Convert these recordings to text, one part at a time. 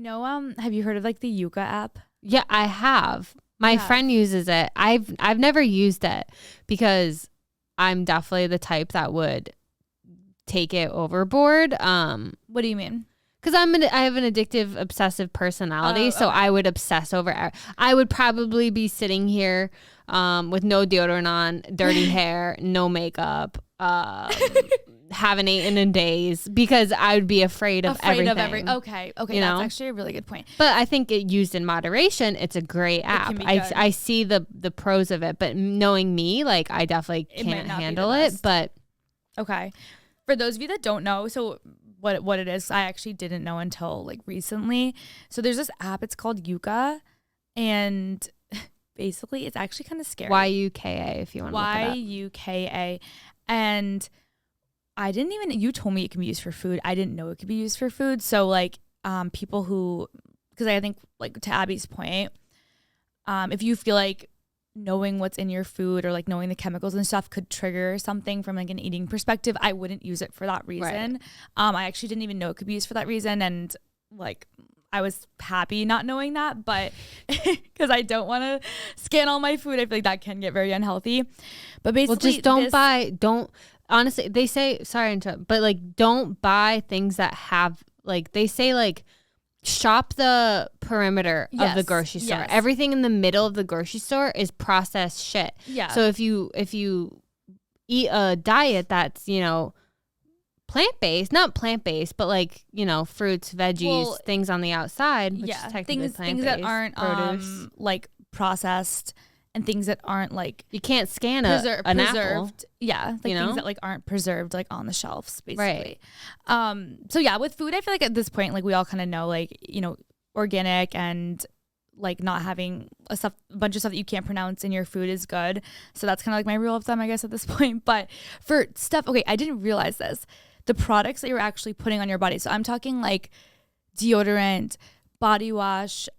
Have you heard of like the Yuka app? Yeah, I have. My friend uses it. I've never used it because I'm definitely the type that would take it overboard. What do you mean? Because I have an addictive, obsessive personality, so I would obsess over. I would probably be sitting here with no deodorant on, dirty hair, no makeup, haven't eaten in days because I would be afraid of everything. Okay, that's actually a really good point. But I think it used in moderation, it's a great app. I see the pros of it, but knowing me, like I definitely can't handle it. But okay, for those of you that don't know, so what it is, I actually didn't know until like recently. So there's this app, it's called Yuka, and basically it's actually kind of scary. YUKA if you want to look it up. YUKA. And I didn't even, you told me it can be used for food. I didn't know it could be used for food. So like people who, because I think like to Abby's point, if you feel like knowing what's in your food or like knowing the chemicals and stuff could trigger something from like an eating perspective, I wouldn't use it for that reason. Right. I actually didn't even know it could be used for that reason. And like, I was happy not knowing that, but because I don't want to scan all my food, I feel like that can get very unhealthy. But basically, don't honestly, they say, sorry to interrupt, but like don't buy things that have, like they say like shop the perimeter of the grocery store. Yes. Everything in the middle of the grocery store is processed shit. Yeah. So if you eat a diet that's, plant-based, not plant-based, but like, fruits, veggies, things on the outside, which is technically things that aren't like processed, and things that aren't like, you can't scan an preserved apple. Yeah, like things that like aren't preserved like on the shelves, basically. Right. So yeah, with food, I feel like at this point, like we all kind of know, like, organic and like not having a bunch of stuff that you can't pronounce in your food is good. So that's kind of like my rule of thumb, I guess, at this point. But for stuff, okay, I didn't realize this. The products that you're actually putting on your body. So I'm talking like deodorant, body wash,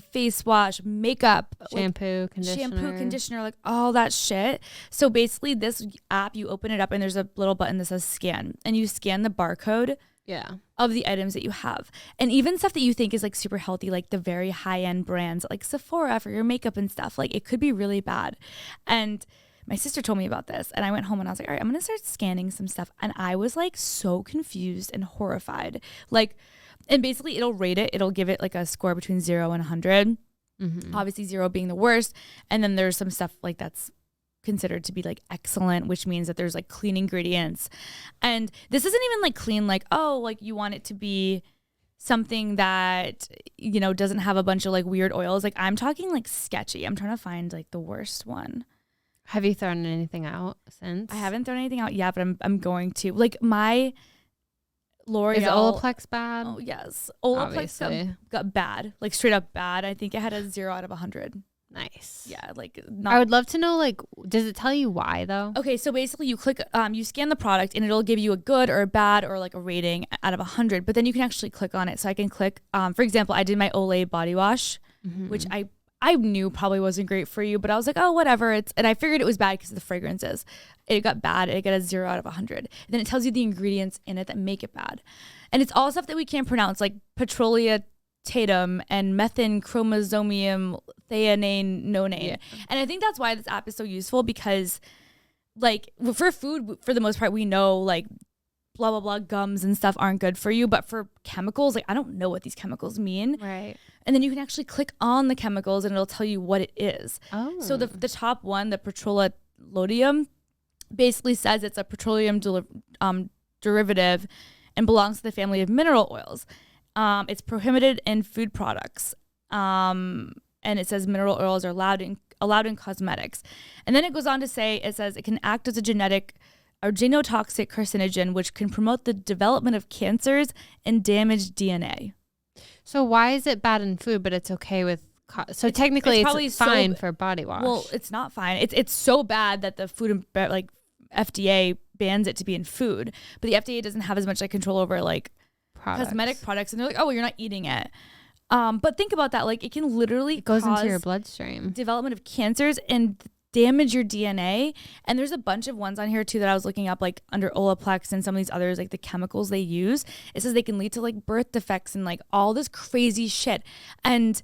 face wash, makeup, shampoo, conditioner, like all that shit. So basically this app, you open it up and there's a little button that says scan, and you scan the barcode of the items that you have. And even stuff that you think is like super healthy, like the very high end brands like Sephora for your makeup and stuff, like it could be really bad. And my sister told me about this, and I went home and I was like, all right, I'm going to start scanning some stuff. And I was like so confused and horrified. Like, and basically it'll rate it. It'll give it like a score between 0 and 100. Mm-hmm. Obviously 0 being the worst. And then there's some stuff like that's considered to be like excellent, which means that there's like clean ingredients. And this isn't even like clean, like, oh, like you want it to be something that, doesn't have a bunch of like weird oils. Like I'm talking like sketchy. I'm trying to find like the worst one. Have you thrown anything out since? I haven't thrown anything out yet, but I'm going to. Like my L'Oreal. Is Olaplex bad? Oh, yes. Olaplex got bad. Like straight up bad. I think it had a 0 out of 100. Nice. Yeah, like I would love to know, like, does it tell you why though? Okay, so basically you click, you scan the product and it'll give you a good or a bad or like a rating out of 100, but then you can actually click on it. So I can click, for example, I did my Olay body wash, which I knew probably wasn't great for you, but I was like, oh, whatever. And I figured it was bad because of the fragrances. It got bad. It got a 0 out of 100. And then it tells you the ingredients in it that make it bad. And it's all stuff that we can't pronounce, like petrolatatum and methenchromosomium thionane nonane. Yeah. And I think that's why this app is so useful, because like for food, for the most part, we know like blah, blah, blah, gums and stuff aren't good for you. But for chemicals, like I don't know what these chemicals mean. Right. And then you can actually click on the chemicals and it'll tell you what it is. Oh. So the top one, the petrolatium, basically says it's a petroleum derivative and belongs to the family of mineral oils. It's prohibited in food products. And it says mineral oils are allowed in cosmetics. And then it goes on to say, it says it can act as a genetic or genotoxic carcinogen, which can promote the development of cancers and damage DNA. So why is it bad in food, but it's okay with? So technically, it's fine for body wash. Well, it's not fine. It's so bad that the food and like FDA bans it to be in food, but the FDA doesn't have as much like control over like cosmetic products, and they're like, oh, well, you're not eating it. But think about that. Like it can literally goes into your bloodstream. Development of cancers and damage your DNA. And there's a bunch of ones on here too that I was looking up, like under Olaplex and some of these others, like the chemicals they use. It says they can lead to like birth defects and like all this crazy shit. And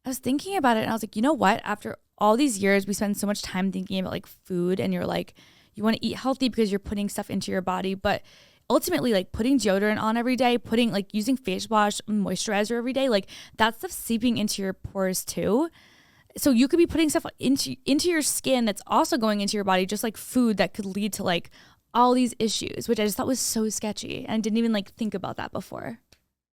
I was thinking about it and I was like, you know what? After all these years, we spend so much time thinking about like food, and you're like, you want to eat healthy because you're putting stuff into your body. But ultimately, like putting deodorant on every day, putting like using face wash, moisturizer every day, like that stuff's seeping into your pores too. So you could be putting stuff into your skin that's also going into your body, just like food that could lead to like all these issues, which I just thought was so sketchy. And I didn't even like think about that before.